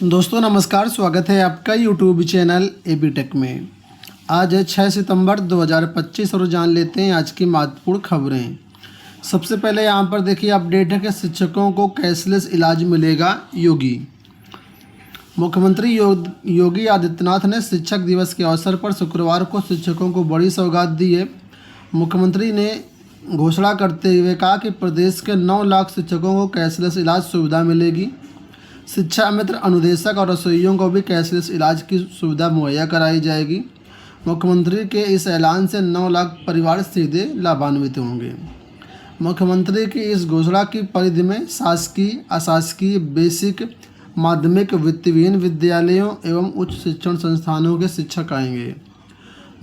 दोस्तों नमस्कार, स्वागत है आपका यूट्यूब चैनल एबी टेक में। आज है 6 सितंबर 2025 और जान लेते हैं आज की महत्वपूर्ण खबरें। सबसे पहले यहां पर देखिए अपडेट है कि शिक्षकों को कैशलेस इलाज मिलेगा। मुख्यमंत्री योगी आदित्यनाथ ने शिक्षक दिवस के अवसर पर शुक्रवार को शिक्षकों को बड़ी सौगात दी है। मुख्यमंत्री ने घोषणा करते हुए कहा कि प्रदेश के 9 लाख शिक्षकों को कैशलेस इलाज सुविधा मिलेगी। शिक्षा मित्र अनुदेशक और रसोइयों को भी कैशलेस इलाज की सुविधा मुहैया कराई जाएगी। मुख्यमंत्री के इस ऐलान से 9 लाख परिवार सीधे लाभान्वित होंगे। मुख्यमंत्री की इस घोषणा की परिधि में शासकीय, अशासकीय, बेसिक, माध्यमिक, वित्तविहीन विद्यालयों एवं उच्च शिक्षण संस्थानों के शिक्षक आएंगे।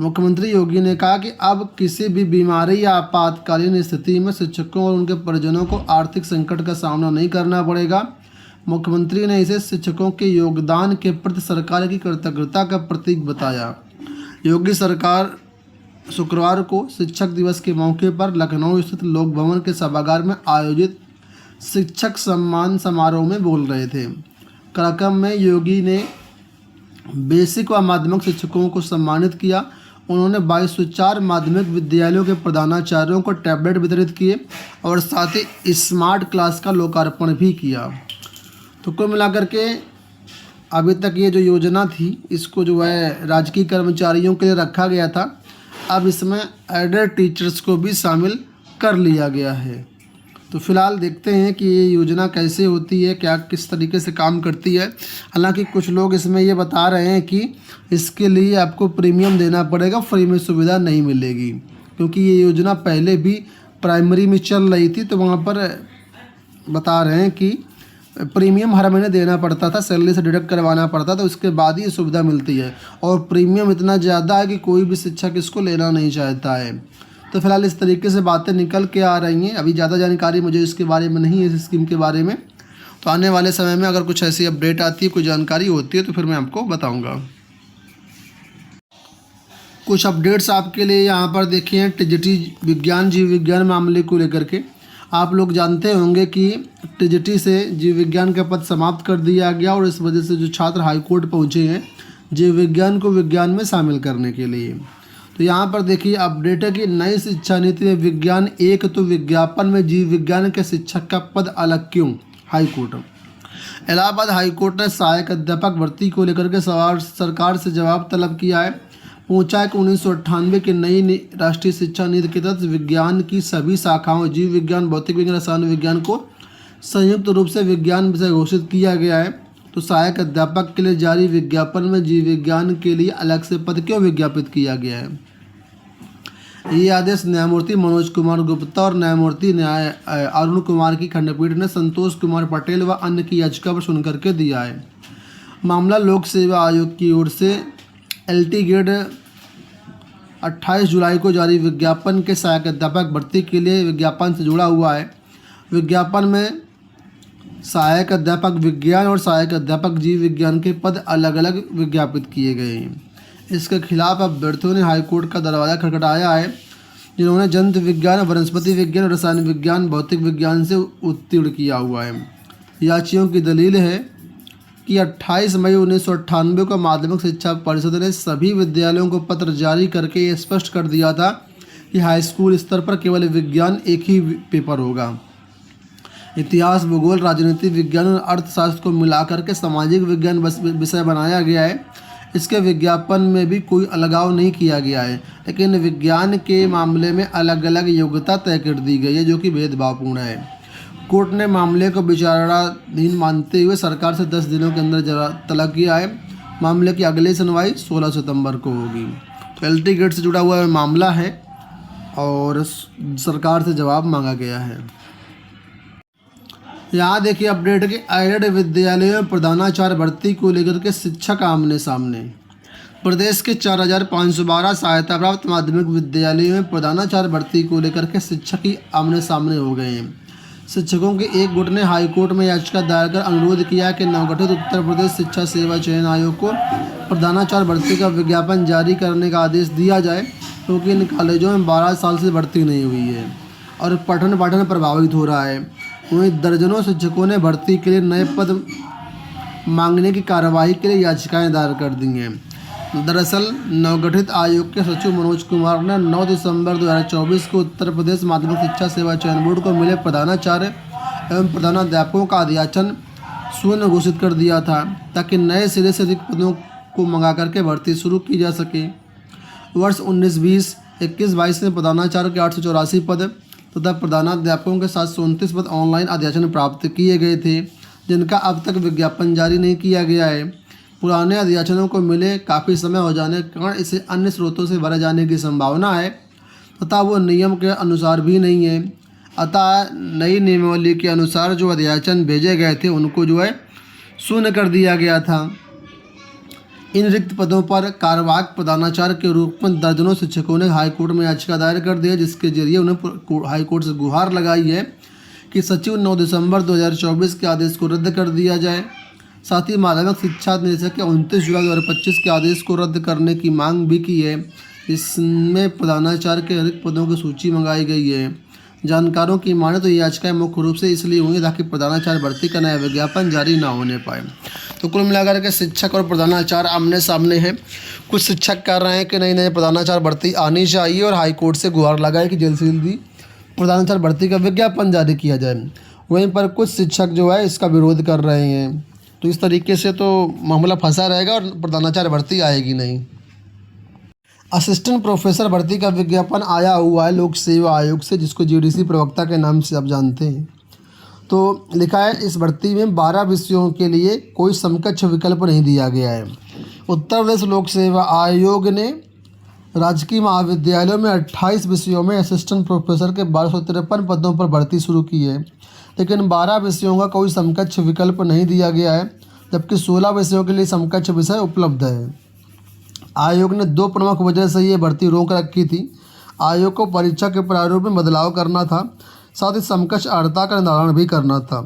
मुख्यमंत्री योगी ने कहा कि अब किसी भी बीमारी या आपातकालीन स्थिति में शिक्षकों और उनके परिजनों को आर्थिक संकट का सामना नहीं करना पड़ेगा। मुख्यमंत्री ने इसे शिक्षकों के योगदान के प्रति सरकार की कृतज्ञता का प्रतीक बताया। योगी सरकार शुक्रवार को शिक्षक दिवस के मौके पर लखनऊ स्थित लोक भवन के सभागार में आयोजित शिक्षक सम्मान समारोह में बोल रहे थे। कार्यक्रम में योगी ने बेसिक व माध्यमिक शिक्षकों को सम्मानित किया। उन्होंने 2204 माध्यमिक विद्यालयों के प्रधानाचार्यों को टैबलेट वितरित किए और साथ ही स्मार्ट क्लास का लोकार्पण भी किया। तो कुल मिलाकर के अभी तक ये जो योजना थी इसको जो है राजकीय कर्मचारियों के लिए रखा गया था, अब इसमें एडेड टीचर्स को भी शामिल कर लिया गया है। तो फिलहाल देखते हैं कि ये योजना कैसे होती है, क्या किस तरीके से काम करती है। हालांकि कुछ लोग इसमें ये बता रहे हैं कि इसके लिए आपको प्रीमियम देना पड़ेगा, फ्री में सुविधा नहीं मिलेगी, क्योंकि ये योजना पहले भी प्राइमरी में चल रही थी। तो वहाँ पर बता रहे हैं कि प्रीमियम हर महीने देना पड़ता था, सैलरी से डिडक्ट करवाना पड़ता था, उसके बाद ही ये सुविधा मिलती है। और प्रीमियम इतना ज़्यादा है कि कोई भी शिक्षक इसको लेना नहीं चाहता है। तो फिलहाल इस तरीके से बातें निकल के आ रही हैं। अभी ज़्यादा जानकारी मुझे इसके बारे में नहीं है, इस स्कीम के बारे में। तो आने वाले समय में अगर कुछ ऐसी अपडेट आती है, कोई जानकारी होती है, तो फिर मैं आपको बताऊँगा। कुछ अपडेट्स आपके लिए यहाँ पर देखिए। टीजीटी विज्ञान जीव विज्ञान मामले को लेकर के आप लोग जानते होंगे कि टीजीटी से जीव विज्ञान का पद समाप्त कर दिया गया और इस वजह से जो छात्र हाईकोर्ट पहुँचे हैं जीव विज्ञान को विज्ञान में शामिल करने के लिए। तो यहाँ पर देखिए अपडेट है कि नई शिक्षा नीति में विज्ञान एक तो विज्ञापन में जीव विज्ञान के शिक्षक का पद अलग क्यों। हाईकोर्ट इलाहाबाद हाईकोर्ट ने सहायक अध्यापक भर्ती को लेकर के सरकार से जवाब तलब किया है। पूछा है कि 1998 की नई राष्ट्रीय शिक्षा नीति के तहत विज्ञान की सभी शाखाओं जीव विज्ञान, भौतिक विज्ञान, रसायन विज्ञान को संयुक्त रूप से विज्ञान विषय घोषित किया गया है। तो सहायक अध्यापक के लिए जारी विज्ञापन में जीव विज्ञान के लिए अलग से पद क्यों विज्ञापित किया गया है। ये आदेश न्यायमूर्ति मनोज कुमार गुप्ता और न्यायमूर्ति अरुण कुमार की खंडपीठ ने संतोष कुमार पटेल व अन्य की याचिका पर सुनकर के दिया है। मामला लोक सेवा आयोग की ओर से LT ग्रेड 28 जुलाई को जारी विज्ञापन के सहायक अध्यापक भर्ती के लिए विज्ञापन से जुड़ा हुआ है। विज्ञापन में सहायक अध्यापक विज्ञान और सहायक अध्यापक जीव विज्ञान के पद अलग अलग विज्ञापित किए गए हैं। इसके खिलाफ अभ्यर्थियों ने हाईकोर्ट का दरवाज़ा खटखटाया है, जिन्होंने जंतु विज्ञान, वनस्पति विज्ञान, रसायन विज्ञान, भौतिक विज्ञान से उत्तीर्ण किया हुआ है। याचियों की दलील है कि 28 मई 1998 को माध्यमिक शिक्षा परिषद ने सभी विद्यालयों को पत्र जारी करके ये स्पष्ट कर दिया था कि हाई स्कूल स्तर पर केवल विज्ञान एक ही पेपर होगा। इतिहास, भूगोल, राजनीति विज्ञान और अर्थशास्त्र को मिलाकर के सामाजिक विज्ञान विषय बनाया गया है। इसके विज्ञापन में भी कोई अलगाव नहीं किया गया है, लेकिन विज्ञान के मामले में अलग अलग योग्यता तय कर दी गई है, जो कि भेदभावपूर्ण है। कोर्ट ने मामले को विचाराधीन मानते हुए सरकार से 10 दिनों के अंदर तलब किया है। मामले की अगली सुनवाई 16 सितंबर को होगी। तो LT ग्रेड से जुड़ा हुआ मामला है और सरकार से जवाब मांगा गया है। यहाँ देखिए अपडेट कि एडेड विद्यालयों में प्रधानाचार्य भर्ती को लेकर के शिक्षक आमने सामने। प्रदेश के 4512 सहायता प्राप्त माध्यमिक विद्यालयों में प्रधानाचार्य भर्ती को लेकर के शिक्षक ही आमने सामने हो गए हैं। शिक्षकों के एक गुट ने हाईकोर्ट में याचिका दायर कर अनुरोध किया कि नवगठित उत्तर प्रदेश शिक्षा सेवा चयन आयोग को प्रधानाचार्य भर्ती का विज्ञापन जारी करने का आदेश दिया जाए, क्योंकि इन कॉलेजों में 12 साल से भर्ती नहीं हुई है और पठन पाठन प्रभावित हो रहा है। वहीं दर्जनों शिक्षकों ने भर्ती के लिए नए पद मांगने की कार्रवाई के लिए याचिकाएं दायर कर दी हैं। दरअसल नवगठित आयोग के सचिव मनोज कुमार ने 9 दिसंबर 2024 को उत्तर प्रदेश माध्यमिक शिक्षा सेवा चयन बोर्ड को मिले प्रधानाचार्य एवं प्रधानाध्यापकों का अध्याचन शून्य घोषित कर दिया था, ताकि नए सिरे से रिक्त पदों को मंगा करके भर्ती शुरू की जा सके। वर्ष 19-20, 21-22 में प्रधानाचार्य के 884 पद तथा प्रधानाध्यापकों के 729 पद ऑनलाइन अध्याचन प्राप्त किए गए थे, जिनका अब तक विज्ञापन जारी नहीं किया गया है। पुराने अध्याचनों को मिले काफ़ी समय हो जाने के कारण इसे अन्य स्रोतों से भरे जाने की संभावना है तथा वो नियम के अनुसार भी नहीं है। अतः नई नियमावली के अनुसार जो अध्याचन भेजे गए थे उनको जो है शून्य कर दिया गया था। इन रिक्त पदों पर कार्यवाहक प्रधानाचार्य के रूप में दर्जनों शिक्षकों ने हाईकोर्ट में याचिका दायर कर दी है, जिसके जरिए उन्हें हाईकोर्ट से गुहार लगाई है कि सचिव 9 दिसंबर 2024 के आदेश को रद्द कर दिया जाए। साथ ही माध्यमिक शिक्षा निदेशक के 29 जुलाई 2025 के आदेश को रद्द करने की मांग भी की है। इसमें प्रधानाचार्य के रिक्त पदों की सूची मंगाई गई है। जानकारों की माने तो ये याचिकाएं मुख्य रूप से इसलिए हुई ताकि प्रधानाचार्य भर्ती का नया विज्ञापन जारी ना होने पाए। तो कुल मिलाकर के शिक्षक और प्रधानाचार्य आमने सामने है। कुछ शिक्षक कह रहे हैं कि नहीं नहीं प्रधानाचार्य भर्ती आनी चाहिए और हाईकोर्ट से गुहार लगाए कि जल्द से जल्दी प्रधानाचार्य भर्ती का विज्ञापन जारी किया जाए। वहीं पर कुछ शिक्षक जो है इसका विरोध कर रहे हैं। तो इस तरीके से तो मामला फंसा रहेगा और प्रधानाचार्य भर्ती आएगी नहीं। असिस्टेंट प्रोफेसर भर्ती का विज्ञापन आया हुआ है लोक सेवा आयोग से, जिसको जीडीसी प्रवक्ता के नाम से आप जानते हैं। तो लिखा है इस भर्ती में 12 विषयों के लिए कोई समकक्ष विकल्प नहीं दिया गया है। उत्तर प्रदेश लोक सेवा आयोग ने राजकीय महाविद्यालयों में 28 विषयों में असिस्टेंट प्रोफेसर के 1253 पदों पर भर्ती शुरू की है, लेकिन 12 विषयों का कोई समकक्ष विकल्प नहीं दिया गया है, जबकि 16 विषयों के लिए समकक्ष विषय उपलब्ध है। आयोग ने 2 प्रमुख वजह से ये भर्ती रोक रखी थी। आयोग को परीक्षा के प्रारूप में बदलाव करना था, साथ ही समकक्ष अर्हता का निर्धारण भी करना था।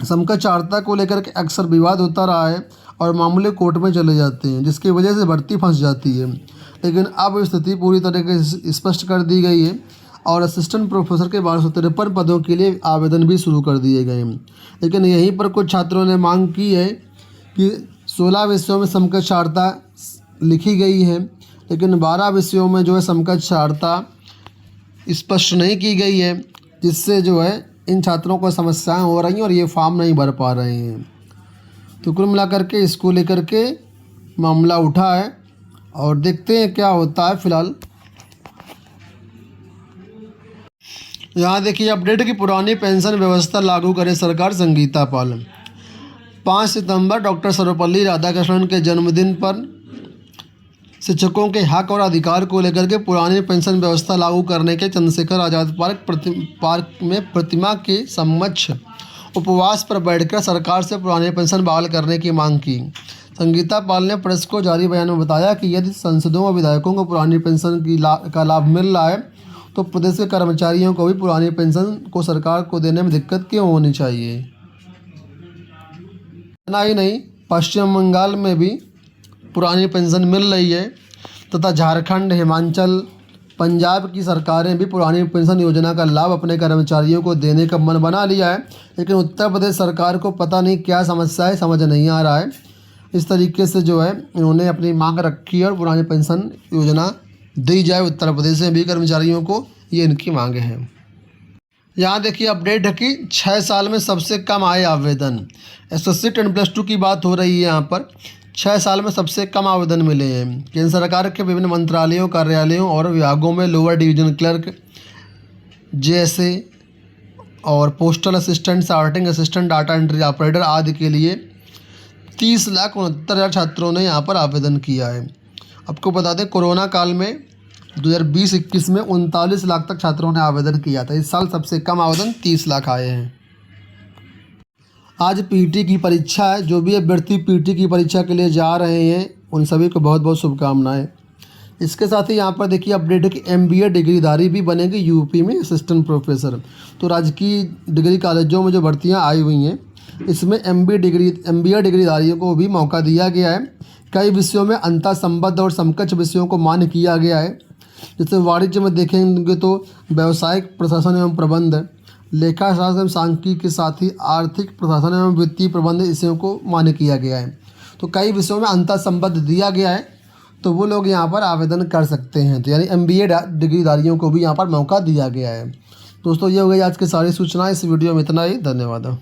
समकक्ष अर्हता को लेकर के अक्सर विवाद होता रहा है और मामले कोर्ट में चले जाते हैं, जिसकी वजह से भर्ती फंस जाती है। लेकिन अब स्थिति पूरी तरीके से स्पष्ट कर दी गई है और असिस्टेंट प्रोफेसर के 1253 पदों के लिए आवेदन भी शुरू कर दिए गए हैं। लेकिन यहीं पर कुछ छात्रों ने मांग की है कि 16 विषयों में समकक्ष अर्हता लिखी गई है, लेकिन 12 विषयों में जो है समकक्ष अर्हता स्पष्ट नहीं की गई है, जिससे जो है इन छात्रों को समस्याएं हो रही हैं और ये फॉर्म नहीं भर पा रहे हैं। तो कुल मिलाकर के इसको लेकर के मामला उठा है और देखते हैं क्या होता है। फिलहाल यहाँ देखिए अपडेट की पुरानी पेंशन व्यवस्था लागू करे सरकार, संगीता पाल। 5 सितंबर डॉक्टर सर्वपल्ली राधाकृष्णन के जन्मदिन पर शिक्षकों के हक और अधिकार को लेकर के पुरानी पेंशन व्यवस्था लागू करने के चंद्रशेखर आज़ाद पार्क में प्रतिमा के समक्ष उपवास पर बैठकर सरकार से पुरानी पेंशन बहाल करने की मांग की। संगीता पाल ने प्रेस को जारी बयान में बताया कि यदि सांसदों और विधायकों को पुरानी पेंशन का लाभ मिल रहा है तो प्रदेश के कर्मचारियों को भी पुरानी पेंशन को सरकार को देने में दिक्कत क्यों होनी चाहिए। इतना ही नहीं, पश्चिम बंगाल में भी पुरानी पेंशन मिल रही है तथा झारखंड, हिमाचल, पंजाब की सरकारें भी पुरानी पेंशन योजना का लाभ अपने कर्मचारियों को देने का मन बना लिया है। लेकिन उत्तर प्रदेश सरकार को पता नहीं क्या समस्या है, समझ नहीं आ रहा है। इस तरीके से जो है इन्होंने अपनी मांग रखी है और पुरानी पेंशन योजना दी जाए उत्तर प्रदेश में भी कर्मचारियों को, ये इनकी मांग है। यहाँ देखिए अपडेट है कि 6 साल में सबसे कम आए आवेदन। SSC 10+2 की बात हो रही है। यहाँ पर 6 साल में सबसे कम आवेदन मिले हैं। केंद्र सरकार के विभिन्न मंत्रालयों, कार्यालयों और विभागों में लोअर डिवीजन क्लर्क, JSA और postal assistant, sorting assistant, data entry operator आदि के लिए 30,69,000 छात्रों ने यहाँ पर आवेदन किया है। आपको बता दें कोरोना काल में 2020-21 में 39 लाख तक छात्रों ने आवेदन किया था। इस साल सबसे कम आवेदन 30 लाख आए हैं। आज पीटी की परीक्षा है। जो भी अभ्यर्थी पीटी की परीक्षा के लिए जा रहे हैं उन सभी को बहुत बहुत शुभकामनाएं। इसके साथ ही यहाँ पर देखिए अपडेट है कि MBA डिग्रीधारी भी बनेंगे यूपी में असिस्टेंट प्रोफेसर। तो राजकीय डिग्री कॉलेजों में जो भर्तियाँ आई हुई हैं इसमें MBA डिग्रीधारियों को भी मौका दिया गया है। कई विषयों में अंतर संबद्ध और समकक्ष विषयों को मान्य किया गया है। जैसे वाणिज्य में देखेंगे तो व्यावसायिक प्रशासन एवं प्रबंध, लेखा शास्त्र एवं सांख्यिकी के साथ ही आर्थिक प्रशासन एवं वित्तीय प्रबंध विषयों को मान्य किया गया है। तो कई विषयों में अंतर संबद्ध दिया गया है, तो वो लोग यहाँ पर आवेदन कर सकते हैं। तो यानी MBA डिग्रीधारियों को भी यहाँ पर मौका दिया गया है। दोस्तों ये हो गई आज की सारी सूचनाएं। इस वीडियो में इतना ही। धन्यवाद।